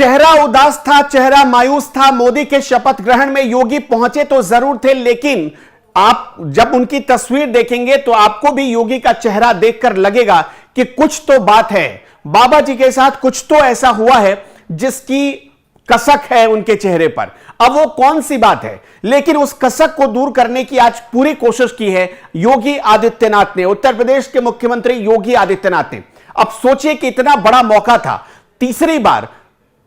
चेहरा उदास था, चेहरा मायूस था। मोदी के शपथ ग्रहण में योगी पहुंचे तो जरूर थे, लेकिन आप जब उनकी तस्वीर देखेंगे तो आपको भी योगी का चेहरा देखकर लगेगा कि कुछ तो बात है, बाबा जी के साथ कुछ तो ऐसा हुआ है जिसकी कसक है उनके चेहरे पर। अब वो कौन सी बात है, लेकिन उस कसक को दूर करने की आज पूरी कोशिश की है योगी आदित्यनाथ ने, उत्तर प्रदेश के मुख्यमंत्री योगी आदित्यनाथ ने। अब सोचिए कि इतना बड़ा मौका था, तीसरी बार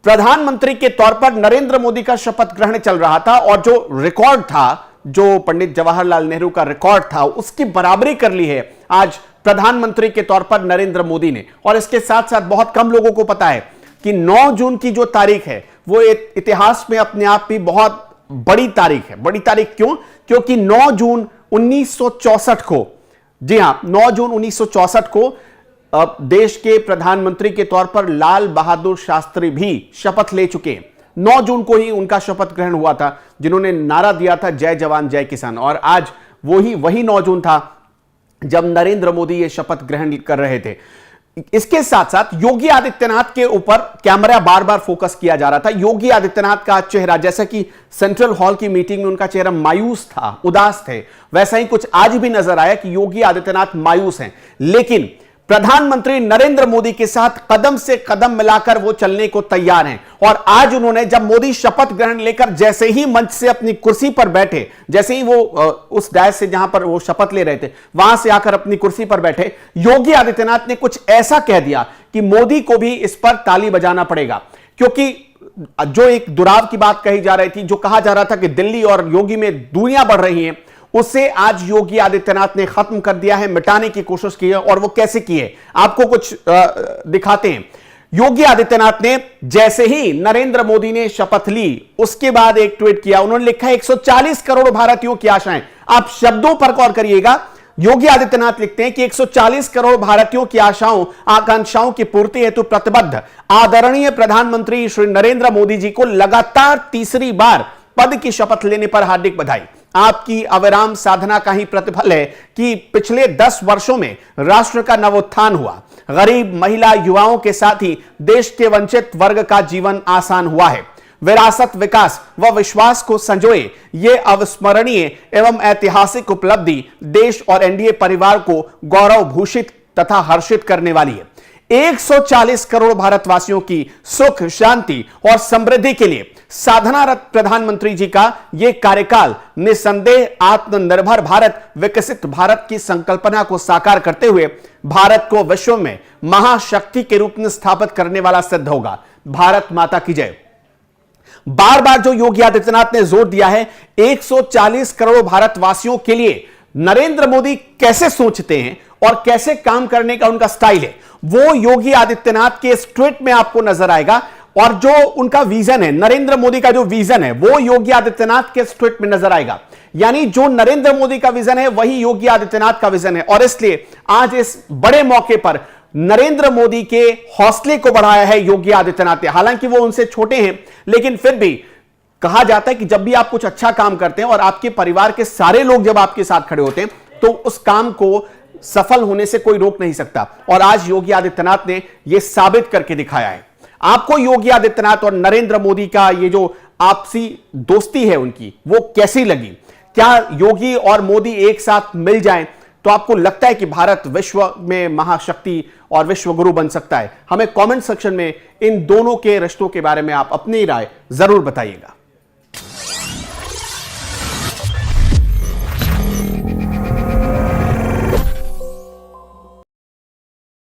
प्रधानमंत्री के तौर पर नरेंद्र मोदी का शपथ ग्रहण चल रहा था और जो रिकॉर्ड था, जो पंडित जवाहरलाल नेहरू का रिकॉर्ड था, उसकी बराबरी कर ली है आज प्रधानमंत्री के तौर पर नरेंद्र मोदी ने। और इसके साथ साथ बहुत कम लोगों को पता है कि 9 जून की जो तारीख है वो इतिहास में अपने आप ही बहुत बड़ी तारीख है। बड़ी तारीख क्यों? क्योंकि 9 जून 1964 को, जी हां, 9 जून 1964 को देश के प्रधानमंत्री के तौर पर लाल बहादुर शास्त्री भी शपथ ले चुके हैं। 9 जून को ही उनका शपथ ग्रहण हुआ था, जिन्होंने नारा दिया था जय जवान जय किसान। और आज वही 9 जून था जब नरेंद्र मोदी ये शपथ ग्रहण कर रहे थे। इसके साथ साथ योगी आदित्यनाथ के ऊपर कैमरा बार बार फोकस किया जा रहा था। योगी आदित्यनाथ का चेहरा, जैसा कि सेंट्रल हॉल की मीटिंग में उनका चेहरा मायूस था, उदास थे, वैसा ही कुछ आज भी नजर आया कि योगी आदित्यनाथ मायूस हैं। लेकिन प्रधानमंत्री नरेंद्र मोदी के साथ कदम से कदम मिलाकर वो चलने को तैयार हैं। और आज उन्होंने, जब मोदी शपथ ग्रहण लेकर जैसे ही मंच से अपनी कुर्सी पर बैठे, जैसे ही वो उस डायस से जहां पर वो शपथ ले रहे थे वहां से आकर अपनी कुर्सी पर बैठे, योगी आदित्यनाथ ने कुछ ऐसा कह दिया कि मोदी को भी इस पर ताली बजाना पड़ेगा। क्योंकि जो एक दुराव की बात कही जा रही थी, जो कहा जा रहा था कि दिल्ली और योगी में दूरियां बढ़ रही हैं, उसे आज योगी आदित्यनाथ ने खत्म कर दिया है, मिटाने की कोशिश की है। और वो कैसे की है, आपको कुछ दिखाते हैं। योगी आदित्यनाथ ने जैसे ही नरेंद्र मोदी ने शपथ ली, उसके बाद एक ट्वीट किया। उन्होंने लिखा 140 करोड़ भारतीयों की आशाएं। आप शब्दों पर गौर करिएगा। योगी आदित्यनाथ लिखते हैं कि 140 करोड़ भारतीयों की आशाओं आकांक्षाओं की पूर्ति हेतु प्रतिबद्ध आदरणीय प्रधानमंत्री श्री नरेंद्र मोदी जी को लगातार तीसरी बार पद की शपथ लेने पर हार्दिक बधाई। आपकी अविराम साधना का ही प्रतिफल है कि पिछले 10 वर्षों में राष्ट्र का नवोत्थान हुआ। गरीब, महिला, युवाओं के साथ ही देश के वंचित वर्ग का जीवन आसान हुआ है। विरासत, विकास व विश्वास को संजोए ये अविस्मरणीय एवं ऐतिहासिक उपलब्धि देश और एनडीए परिवार को गौरव भूषित तथा हर्षित करने वाली है। 140 करोड़ भारतवासियों की सुख, शांति और समृद्धि के लिए साधनारत प्रधानमंत्री जी का यह कार्यकाल निसंदेह आत्मनिर्भर भारत, विकसित भारत की संकल्पना को साकार करते हुए भारत को विश्व में महाशक्ति के रूप में स्थापित करने वाला सिद्ध होगा। भारत माता की जय। बार बार जो योगी आदित्यनाथ ने जोर दिया है 140 करोड़ भारतवासियों के लिए नरेंद्र मोदी कैसे सोचते हैं और कैसे काम करने का उनका स्टाइल है, वो योगी आदित्यनाथ के इस ट्वीट में आपको नजर आएगा। और जो उनका विजन है, नरेंद्र मोदी का जो विजन है, वो योगी आदित्यनाथ के इस ट्वीट में नजर आएगा। यानी जो नरेंद्र मोदी का विजन है वही योगी आदित्यनाथ का विजन है। और इसलिए आज इस बड़े मौके पर नरेंद्र मोदी के हौसले को बढ़ाया है योगी आदित्यनाथ ने। हालांकि वो उनसे छोटे हैं, लेकिन फिर भी कहा जाता है कि जब भी आप कुछ अच्छा काम करते हैं और आपके परिवार के सारे लोग जब आपके साथ खड़े होते हैं तो उस काम को सफल होने से कोई रोक नहीं सकता। और आज योगी आदित्यनाथ ने यह साबित करके दिखाया है। आपको योगी आदित्यनाथ और नरेंद्र मोदी का ये जो आपसी दोस्ती है उनकी, वो कैसी लगी? क्या योगी और मोदी एक साथ मिल जाएं तो आपको लगता है कि भारत विश्व में महाशक्ति और विश्व गुरु बन सकता है? हमें कमेंट सेक्शन में इन दोनों के रिश्तों के बारे में आप अपनी राय जरूर बताइएगा।